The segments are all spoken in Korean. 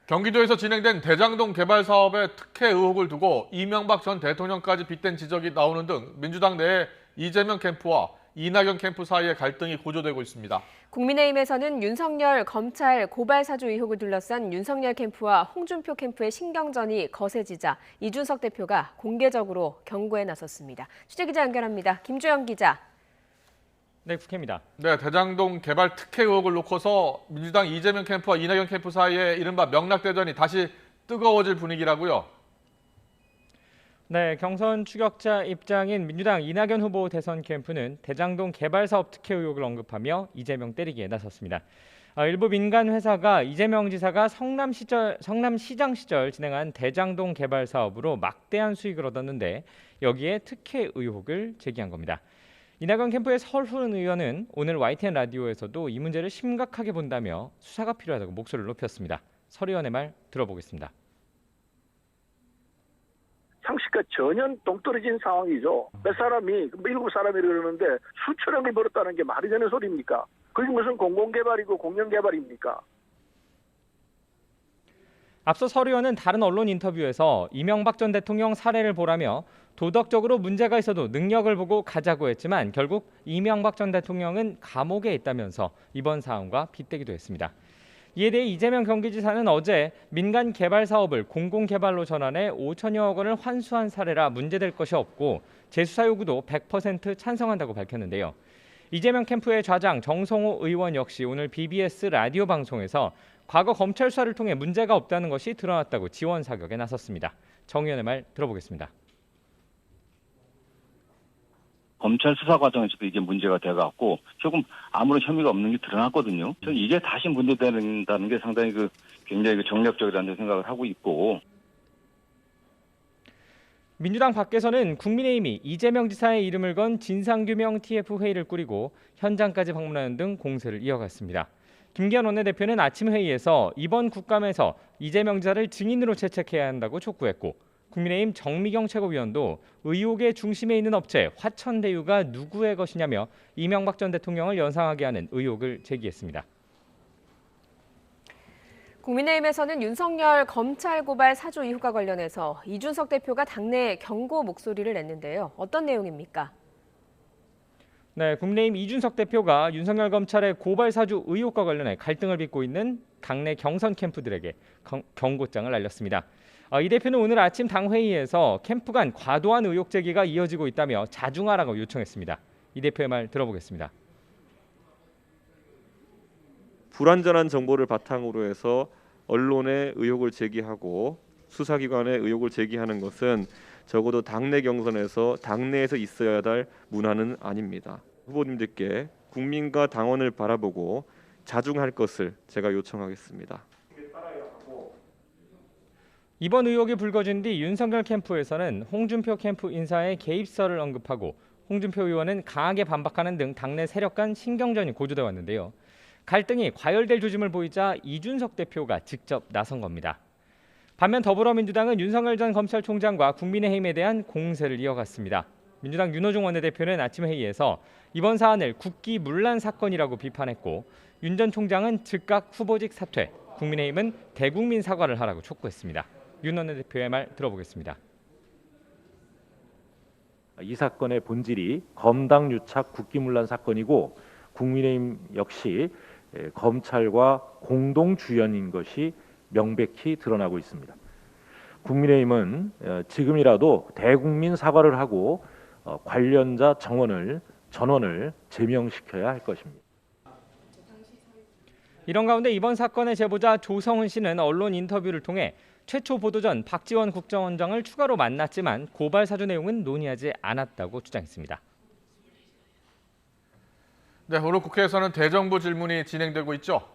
경기도에서 진행된 대장동 개발 사업의 특혜 의혹을 두고 이명박 전 대통령까지 빗댄 지적이 나오는 등 민주당 내에 이재명 캠프와 이낙연 캠프 사이의 갈등이 고조되고 있습니다. 국민의힘에서는 윤석열 검찰 고발 사주 의혹을 둘러싼 윤석열 캠프와 홍준표 캠프의 신경전이 거세지자 이준석 대표가 공개적으로 경고에 나섰습니다. 취재기자 연결합니다. 김주영 기자. 네, 국회입니다. 네, 대장동 개발 특혜 의혹을 놓고서 민주당 이재명 캠프와 이낙연 캠프 사이에 이른바 명락대전이 다시 뜨거워질 분위기라고요. 네, 경선 추격자 입장인 민주당 이낙연 후보 대선 캠프는 대장동 개발 사업 특혜 의혹을 언급하며 이재명 때리기에 나섰습니다. 일부 민간 회사가 이재명 지사가 성남시장 시절 진행한 대장동 개발 사업으로 막대한 수익을 얻었는데 여기에 특혜 의혹을 제기한 겁니다. 이낙연 캠프의 설훈 의원은 오늘 YTN 라디오에서도 이 문제를 심각하게 본다며 수사가 필요하다고 목소리를 높였습니다. 설 의원의 말 들어보겠습니다. 상식과 전혀 동떨어진 상황이죠. 몇 사람이, 7사람이 그러는데 수천억 원이 벌었다는 게 말이 되는 소리입니까? 그게 무슨 공공개발이고 공영개발입니까? 앞서 설 의원은 다른 언론 인터뷰에서 이명박 전 대통령 사례를 보라며 도덕적으로 문제가 있어도 능력을 보고 가자고 했지만 결국 이명박 전 대통령은 감옥에 있다면서 이번 사안과 빗대기도 했습니다. 이에 대해 이재명 경기지사는 어제 민간 개발 사업을 공공개발로 전환해 5천여억 원을 환수한 사례라 문제될 것이 없고 재수사 요구도 100% 찬성한다고 밝혔는데요. 이재명 캠프의 좌장 정성호 의원 역시 오늘 BBS 라디오 방송에서 과거 검찰 수사를 통해 문제가 없다는 것이 드러났다고 지원 사격에 나섰습니다. 정 의원의 말 들어보겠습니다. 검찰 수사 과정에서도 이게 문제가 돼갖고 조금 아무런 혐의가 없는 게 드러났거든요. 저는 이게 다시 문제된다는 게 상당히 굉장히 정략적이라는 생각을 하고 있고. 민주당 밖에서는 국민의힘이 이재명 지사의 이름을 건 진상규명 TF 회의를 꾸리고 현장까지 방문하는 등 공세를 이어갔습니다. 김기현 원내대표는 아침 회의에서 이번 국감에서 이재명 지사를 증인으로 채택해야 한다고 촉구했고 국민의힘 정미경 최고위원도 의혹의 중심에 있는 업체 화천대유가 누구의 것이냐며 이명박 전 대통령을 연상하게 하는 의혹을 제기했습니다. 국민의힘에서는 윤석열 검찰 고발 사주 의혹과 관련해서 이준석 대표가 당내 경고 목소리를 냈는데요. 어떤 내용입니까? 네, 국민의힘 이준석 대표가 윤석열 검찰의 고발 사주 의혹과 관련해 갈등을 빚고 있는 당내 경선 캠프들에게 경고장을 날렸습니다. 이 대표는 오늘 아침 당 회의에서 캠프 간 과도한 의혹 제기가 이어지고 있다며 자중하라고 요청했습니다. 이 대표의 말 들어보겠습니다. 불완전한 정보를 바탕으로 해서 언론에 의혹을 제기하고 수사기관에 의혹을 제기하는 것은 적어도 당내 경선에서 당내에서 있어야 할 문화는 아닙니다. 후보님들께 국민과 당원을 바라보고 자중할 것을 제가 요청하겠습니다. 이번 의혹이 불거진 뒤 윤석열 캠프에서는 홍준표 캠프 인사의 개입설을 언급하고 홍준표 의원은 강하게 반박하는 등 당내 세력 간 신경전이 고조돼 왔는데요. 갈등이 과열될 조짐을 보이자 이준석 대표가 직접 나선 겁니다. 반면 더불어민주당은 윤석열 전 검찰총장과 국민의힘에 대한 공세를 이어갔습니다. 민주당 윤호중 원내대표는 아침 회의에서 이번 사안을 국기문란 사건이라고 비판했고 윤 전 총장은 즉각 후보직 사퇴, 국민의힘은 대국민 사과를 하라고 촉구했습니다. 윤 원내대표의 말 들어보겠습니다. 이 사건의 본질이 검당 유착 국기문란 사건이고 국민의힘 역시 검찰과 공동 주연인 것이 명백히 드러나고 있습니다. 국민의힘은 지금이라도 대국민 사과를 하고 관련자 전원을 제명시켜야 할 것입니다. 이런 가운데 이번 사건의 제보자 조성은 씨는 언론 인터뷰를 통해 최초 보도 전 박지원 국정원장을 추가로 만났지만 고발 사주 내용은 논의하지 않았다고 주장했습니다. 네, 오늘 국회에서는 대정부 질문이 진행되고 있죠.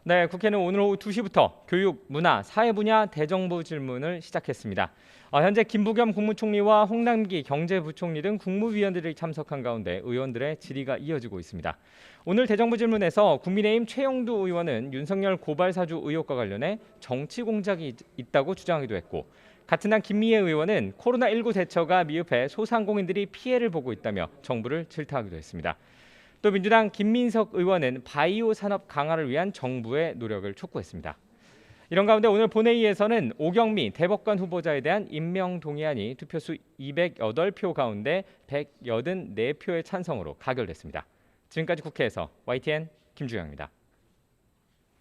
네, 국회는 오늘 오후 2시부터 교육, 문화, 사회 분야 대정부 질문을 시작했습니다. 현재 김부겸 국무총리와 홍남기 경제부총리 등 국무위원들이 참석한 가운데 의원들의 질의가 이어지고 있습니다. 오늘 대정부 질문에서 국민의힘 최영두 의원은 윤석열 고발 사주 의혹과 관련해 정치 공작이 있다고 주장하기도 했고 같은 한 김미애 의원은 코로나19 대처가 미흡해 소상공인들이 피해를 보고 있다며 정부를 질타하기도 했습니다. 또 민주당 김민석 의원은 바이오 산업 강화를 위한 정부의 노력을 촉구했습니다. 이런 가운데 오늘 본회의에서는 오경미 대법관 후보자에 대한 임명 동의안이 투표수 208표 가운데 184표의 찬성으로 가결됐습니다. 지금까지 국회에서 YTN 김주영입니다.